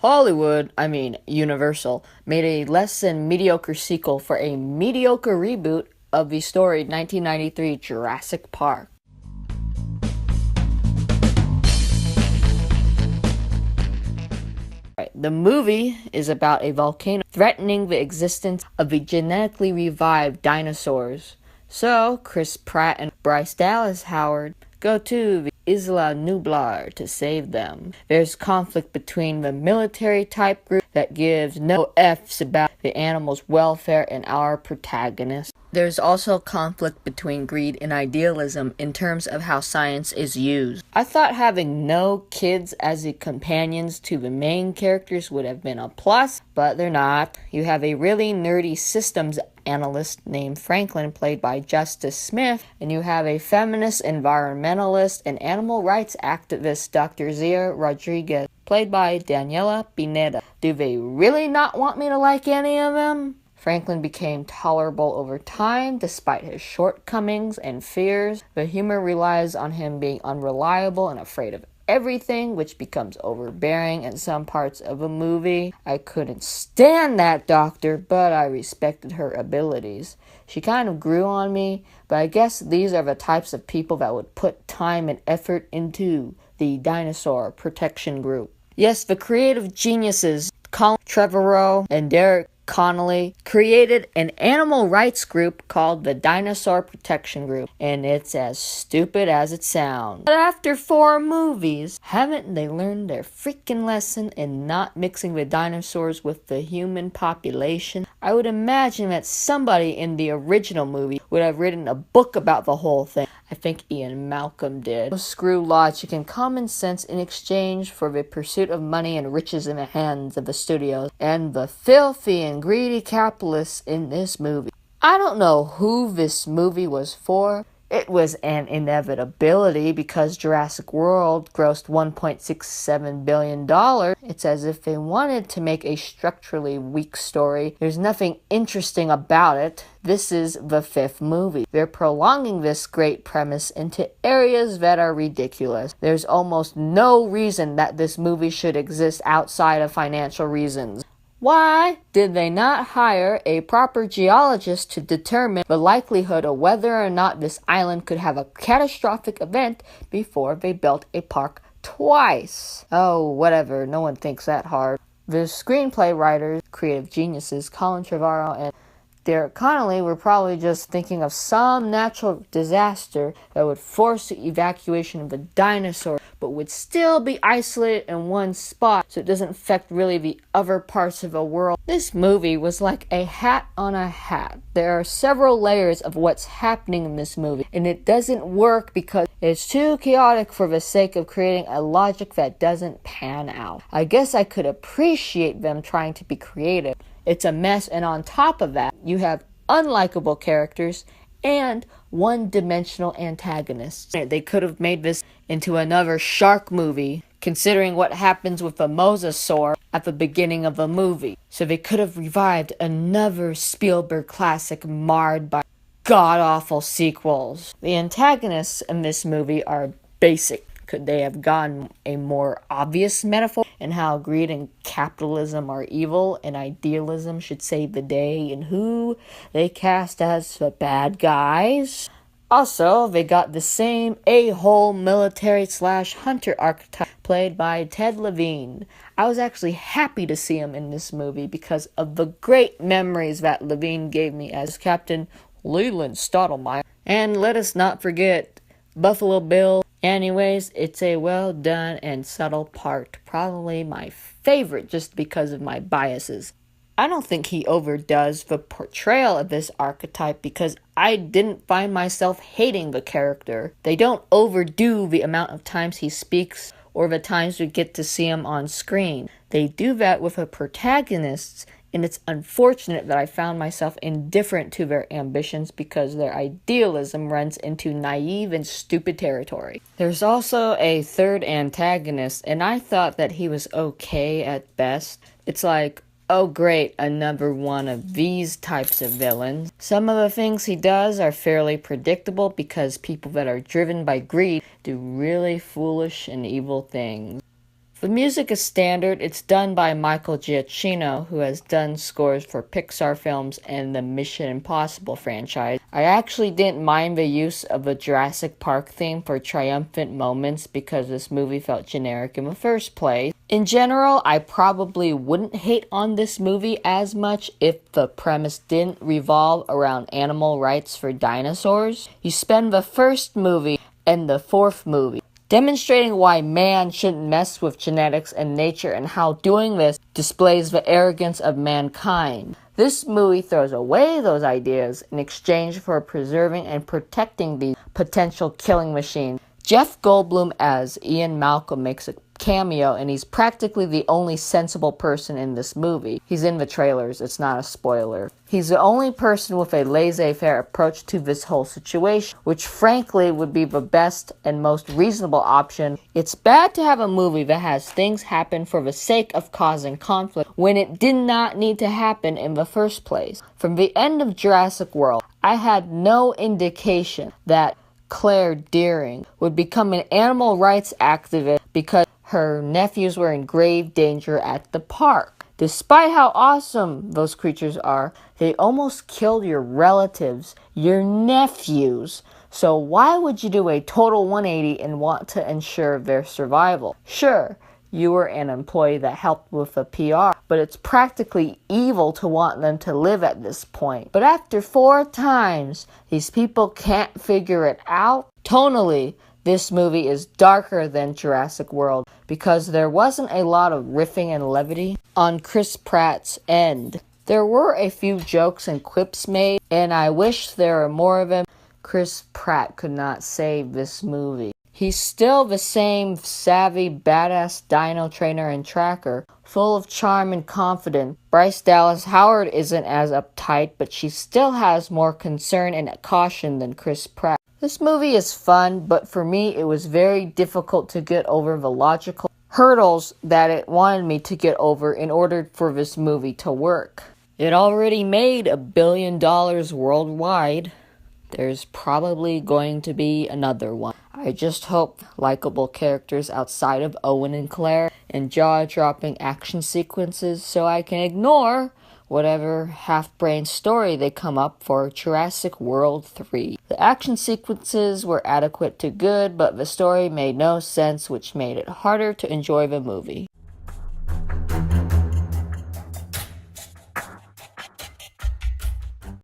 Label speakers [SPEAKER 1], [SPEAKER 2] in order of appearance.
[SPEAKER 1] Hollywood, I mean Universal, made a less than mediocre sequel for a mediocre reboot of the storied 1993 Jurassic Park. The movie is about a volcano threatening the existence of the genetically revived dinosaurs. So, Chris Pratt and Bryce Dallas Howard go to the Isla Nublar to save them. There's conflict between the military-type group that gives no F's about the animals' welfare and our protagonist. There's also conflict between greed and idealism in terms of how science is used. I thought having no kids as the companions to the main characters would have been a plus, but they're not. You have a really nerdy systems analyst named Franklin, played by Justice Smith, and you have a feminist, environmentalist, and animal rights activist, Dr. Zia Rodriguez, played by Daniela Pineda. Do they really not want me to like any of them? Franklin became tolerable over time despite his shortcomings and fears. The humor relies on him being unreliable and afraid of everything, which becomes overbearing in some parts of a movie. I couldn't stand that doctor, but I respected her abilities. She kind of grew on me, but I guess these are the types of people that would put time and effort into the dinosaur protection group. Yes, the creative geniuses Colin Trevorrow and Derek Connolly created an animal rights group called the Dinosaur Protection Group, and it's as stupid as it sounds. But after 4 movies, haven't they learned their freaking lesson in not mixing the dinosaurs with the human population? I would imagine that somebody in the original movie would have written a book about the whole thing. I think Ian Malcolm did. Screw logic and common sense in exchange for the pursuit of money and riches in the hands of the studios and the filthy and greedy capitalists in this movie. I don't know who this movie was for. It was an inevitability because Jurassic World grossed $1.67 billion. It's as if they wanted to make a structurally weak story. There's nothing interesting about it. This is the 5th movie. They're prolonging this great premise into areas that are ridiculous. There's almost no reason that this movie should exist outside of financial reasons. Why did they not hire a proper geologist to determine the likelihood of whether or not this island could have a catastrophic event before they built a park twice? Oh, whatever, no one thinks that hard. The screenplay writers, creative geniuses, Colin Trevorrow and Derek Connolly were probably just thinking of some natural disaster that would force the evacuation of the dinosaur, but would still be isolated in one spot so it doesn't affect really the other parts of the world. This movie was like a hat on a hat. There are several layers of what's happening in this movie, and it doesn't work because it's too chaotic for the sake of creating a logic that doesn't pan out. I guess I could appreciate them trying to be creative. It's a mess, and on top of that, you have unlikable characters and one-dimensional antagonists. They could have made this into another shark movie, considering what happens with the mosasaur at the beginning of the movie. So they could have revived another Spielberg classic marred by god-awful sequels. The antagonists in this movie are basic. Could they have gotten a more obvious metaphor in how greed and capitalism are evil and idealism should save the day and who they cast as the bad guys? Also, they got the same a-hole military/hunter archetype played by Ted Levine. I was actually happy to see him in this movie because of the great memories that Levine gave me as Captain Leland Stottlemyre. And let us not forget Buffalo Bill. Anyways, it's a well done and subtle part, probably my favorite just because of my biases. I don't think he overdoes the portrayal of this archetype because I didn't find myself hating the character. They don't overdo the amount of times he speaks or the times we get to see him on screen. They do that with the protagonists, and it's unfortunate that I found myself indifferent to their ambitions because their idealism runs into naive and stupid territory. There's also a third antagonist, and I thought that he was okay at best. It's like, oh great, another one of these types of villains. Some of the things he does are fairly predictable because people that are driven by greed do really foolish and evil things. The music is standard. It's done by Michael Giacchino, who has done scores for Pixar films and the Mission Impossible franchise. I actually didn't mind the use of a Jurassic Park theme for triumphant moments because this movie felt generic in the first place. In general, I probably wouldn't hate on this movie as much if the premise didn't revolve around animal rights for dinosaurs. You spend the first movie and the fourth movie demonstrating why man shouldn't mess with genetics and nature and how doing this displays the arrogance of mankind. This movie throws away those ideas in exchange for preserving and protecting these potential killing machines. Jeff Goldblum as Ian Malcolm makes a cameo, and he's practically the only sensible person in this movie. He's in the trailers, it's not a spoiler. He's the only person with a laissez-faire approach to this whole situation, which frankly would be the best and most reasonable option. It's bad to have a movie that has things happen for the sake of causing conflict when it did not need to happen in the first place. From the end of Jurassic World, I had no indication that Claire Deering would become an animal rights activist because her nephews were in grave danger at the park. Despite how awesome those creatures are, they almost killed your relatives, your nephews. So why would you do a total 180 and want to ensure their survival? Sure, you were an employee that helped with the PR, but it's practically evil to want them to live at this point. But after 4 times, these people can't figure it out. Tonally, this movie is darker than Jurassic World because there wasn't a lot of riffing and levity on Chris Pratt's end. There were a few jokes and quips made, and I wish there were more of them. Chris Pratt could not save this movie. He's still the same savvy, badass dino trainer and tracker, full of charm and confidence. Bryce Dallas Howard isn't as uptight, but she still has more concern and caution than Chris Pratt. This movie is fun, but for me it was very difficult to get over the logical hurdles that it wanted me to get over in order for this movie to work. It already made $1 billion worldwide. There's probably going to be another one. I just hope likable characters outside of Owen and Claire and jaw-dropping action sequences so I can ignore whatever half-brained story they come up for Jurassic World 3. The action sequences were adequate to good, but the story made no sense, which made it harder to enjoy the movie.